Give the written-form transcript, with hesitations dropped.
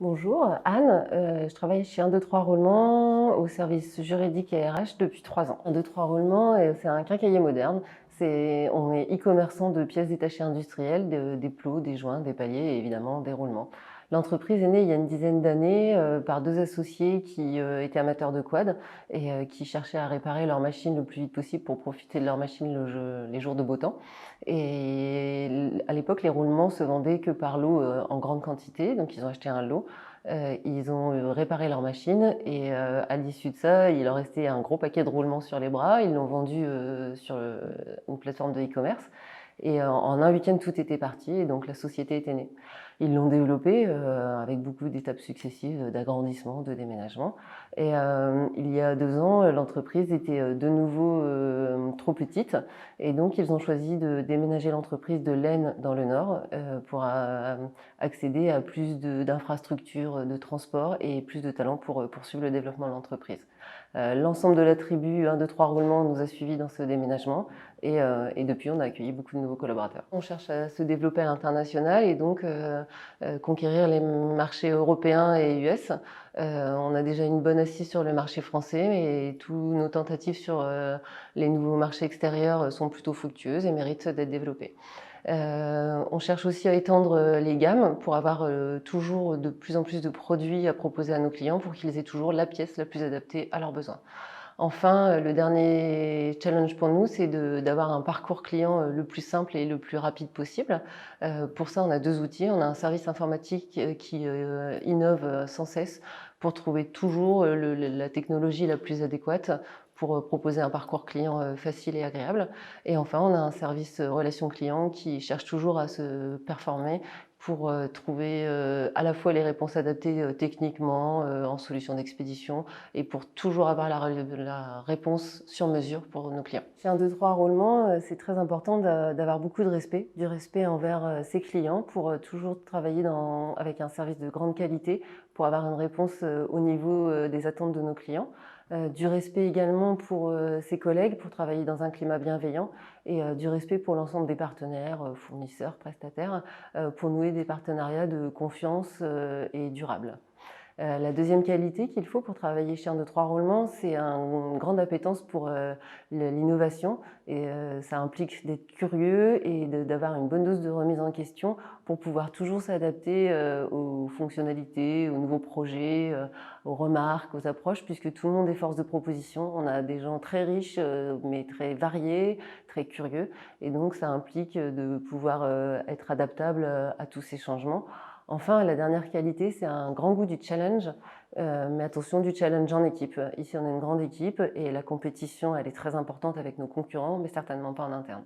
Bonjour, Anne. Je travaille chez 1-2-3 Roulement au service juridique et RH depuis 3 ans. 1-2-3 Roulement, c'est un quincaillier moderne. On est e-commerçant de pièces détachées industrielles, des plots, des joints, des paliers et évidemment des roulements. L'entreprise est née il y a une dizaine d'années par deux associés qui étaient amateurs de quad et qui cherchaient à réparer leurs machines le plus vite possible pour profiter de leurs machines les jours de beau temps. Et à l'époque, les roulements se vendaient que par lot en grande quantité, donc ils ont acheté un lot. Ils ont réparé leur machine et à l'issue de ça, il leur restait un gros paquet de roulements sur les bras. Ils l'ont vendu sur une plateforme de e-commerce et en un week-end, tout était parti et donc la société était née. Ils l'ont développé avec beaucoup d'étapes successives d'agrandissement, de déménagement. Et il y a 2 ans, l'entreprise était de nouveau trop petite et donc ils ont choisi de déménager l'entreprise de l'Aisne dans le Nord pour accéder à plus d'infrastructures de transport et plus de talents pour poursuivre le développement de l'entreprise. L'ensemble de la tribu 1-2-3 Roulement nous a suivis dans ce déménagement et depuis on a accueilli beaucoup de nouveaux collaborateurs. On cherche à se développer à l'international et donc conquérir les marchés européens et US. On a déjà une bonne assise sur le marché français et tous nos tentatives sur les nouveaux marchés extérieurs sont plutôt fructueuses et méritent d'être développées. On cherche aussi à étendre les gammes pour avoir toujours de plus en plus de produits à proposer à nos clients pour qu'ils aient toujours la pièce la plus adaptée à leurs besoins. Enfin, le dernier challenge pour nous, c'est d'avoir un parcours client le plus simple et le plus rapide possible. Pour ça, on a deux outils. On a un service informatique qui innove sans cesse pour trouver toujours la technologie la plus adéquate pour proposer un parcours client facile et agréable. Et enfin, on a un service relation client qui cherche toujours à se performer pour trouver à la fois les réponses adaptées techniquement, en solution d'expédition, et pour toujours avoir la réponse sur mesure pour nos clients. Chez 1-2-3 Roulement, c'est très important d'avoir beaucoup de respect, du respect envers ses clients pour toujours travailler avec un service de grande qualité pour avoir une réponse au niveau des attentes de nos clients. Du respect également pour ses collègues, pour travailler dans un climat bienveillant et du respect pour l'ensemble des partenaires, fournisseurs, prestataires, pour nouer des partenariats de confiance et durables. La deuxième qualité qu'il faut pour travailler chez 1-2-3 Roulement, c'est une grande appétence pour l'innovation. Et ça implique d'être curieux et d'avoir une bonne dose de remise en question pour pouvoir toujours s'adapter aux fonctionnalités, aux nouveaux projets, aux remarques, aux approches, puisque tout le monde est force de proposition. On a des gens très riches, mais très variés, très curieux. Et donc, ça implique de pouvoir être adaptable à tous ces changements. Enfin, la dernière qualité, c'est un grand goût du challenge, mais attention, du challenge en équipe. Ici, on est une grande équipe et la compétition, elle est très importante avec nos concurrents, mais certainement pas en interne.